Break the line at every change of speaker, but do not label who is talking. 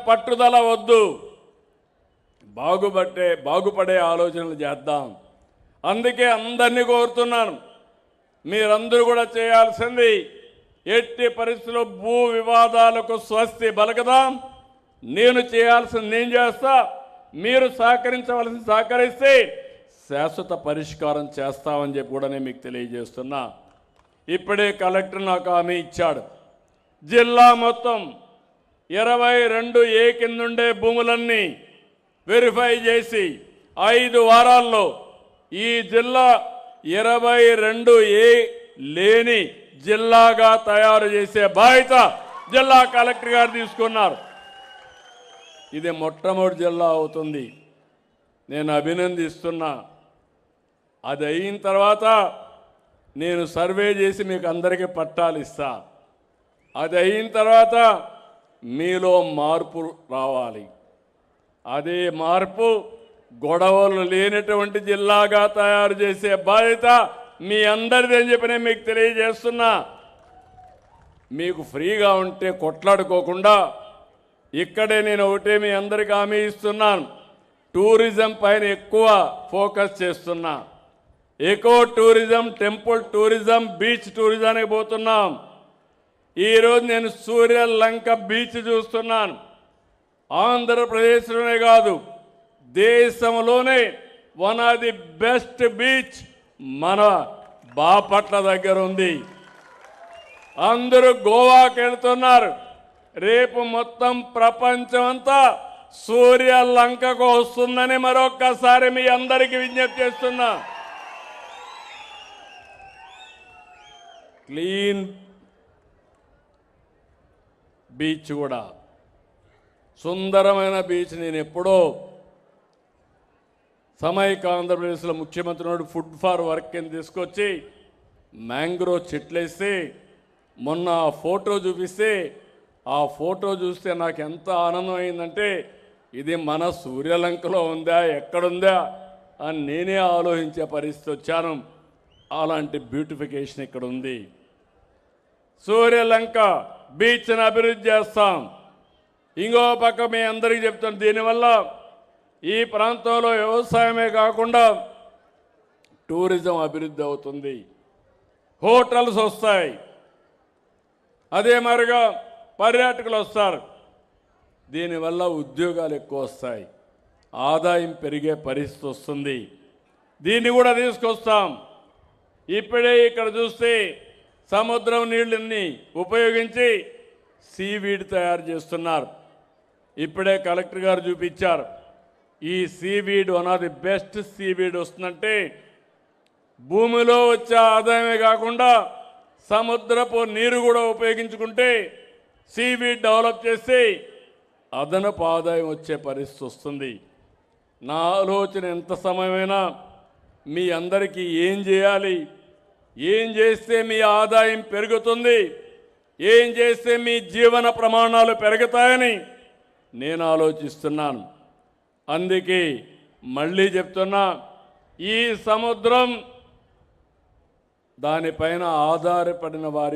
పట్టుదల వద్దు, బాగుపడే ఆలోచనలు చేద్దాం. అందుకే అందరినీ కోరుతున్నాను, మీరందరూ కూడా చేయాల్సింది ఎట్టి పరిస్థితుల్లో భూ వివాదాలకు స్వస్తి పలకదాం. నేను చేయాల్సింది నేను చేస్తా, మీరు సహకరించవలసింది సహకరిస్తే శాశ్వత పరిష్కారం చేస్తామని చెప్పి కూడా నేను మీకు తెలియజేస్తున్నా. ఇప్పుడే కలెక్టర్ నాకు హామీ ఇచ్చాడు, జిల్లా మొత్తం 22A కిందుండే భూములన్నీ వెరిఫై చేసి 5 వారాల్లో ఈ జిల్లా 22A లేని జిల్లాగా తయారు చేసే బాధ్యత జిల్లా కలెక్టర్ గారు తీసుకున్నారు. ఇది మొట్టమొదటి జిల్లా అవుతుంది, నేను అభినందిస్తున్నా. అది అయిన తర్వాత నేను సర్వే చేసి మీకు అందరికీ పట్టాలు ఇస్తా. అది అయిన తర్వాత మీలో మార్పు రావాలి. అదే మార్పు గొడవలు లేనటువంటి జిల్లాగా తయారు చేసే బాధ్యత మీ అందరిది అని చెప్పి నేను మీకు తెలియజేస్తున్నా. మీకు ఫ్రీగా ఉంటే కొట్లాడుకోకుండా ఇక్కడే నేను ఒకటే మీ అందరికీ హామీ ఇస్తున్నాను, టూరిజం పైన ఎక్కువ ఫోకస్ చేస్తున్నా. Eco tourism, temple tourism, beach టూరిజానికి పోతున్నాం. ఈరోజు నేను సూర్యలంక బీచ్ చూస్తున్నాను. ఆంధ్రప్రదేశ్లోనే కాదు, దేశంలోనే one of the best beach మన బాపట్ల దగ్గర ఉంది. అందరూ గోవాకి వెళ్తున్నారు. రేపు మొత్తం ప్రపంచం అంతా సూర్యలంకకు వస్తుందని మరొక్కసారి మీ అందరికీ విజ్ఞప్తి చేస్తున్నా. క్లీన్ బీచ్ కూడా, సుందరమైన బీచ్. నేను ఎప్పుడో సమైక ఆంధ్రప్రదేశ్లో ముఖ్యమంత్రి నాడు ఫుడ్ ఫార్ వర్క్ కింద తీసుకొచ్చి మ్యాంగ్రోవ్ చెట్లేస్తే మొన్న ఆ ఫోటో చూపిస్తే, ఆ ఫోటో చూస్తే నాకు ఎంత ఆనందం అయిందంటే ఇది మన సూర్యలంకలో ఉందా ఎక్కడుందా అని నేనే ఆలోచించే పరిస్థితి వచ్చాను. అలాంటి బ్యూటిఫికేషన్ ఇక్కడ ఉంది. సూర్యలంక బీచ్ని అభివృద్ధి చేస్తాం. ఇంకో పక్క మీ అందరికీ చెప్తాను, దీనివల్ల ఈ ప్రాంతంలో వ్యవసాయమే కాకుండా టూరిజం అభివృద్ధి అవుతుంది, హోటల్స్ వస్తాయి, అదే మరిగా పర్యాటకులు వస్తారు. దీనివల్ల ఉద్యోగాలు ఎక్కువ వస్తాయి, ఆదాయం పెరిగే పరిస్థితి వస్తుంది. దీన్ని కూడా తీసుకొస్తాం. ఇప్పుడే ఇక్కడ చూస్తే సముద్రం నీళ్ళని ఉపయోగించి సీవీడ్ తయారు చేస్తున్నారు. ఇప్పుడే కలెక్టర్ గారు చూపించారు. ఈ seaweed one of the best seaweed వస్తుందంటే భూమిలో వచ్చే ఆదాయమే కాకుండా సముద్రపు నీరు కూడా ఉపయోగించుకుంటే సీవీడ్ డెవలప్ చేసి అదనపు ఆదాయం వచ్చే పరిస్థితి వస్తుంది. నా ఆలోచన ఎంత సమయమైనా మీ అందరికీ ఏం చేయాలి, ఏం చేస్తే మీ ఆదాయం పెరుగుతుంది, ఏం చేస్తే మీ జీవన ప్రమాణాలు పెరుగుతాయని నేను ఆలోచిస్తున్నాను. అందుకే మళ్ళీ చెప్తున్నా, ఈ సముద్రం దానిపైన ఆధారపడిన వారి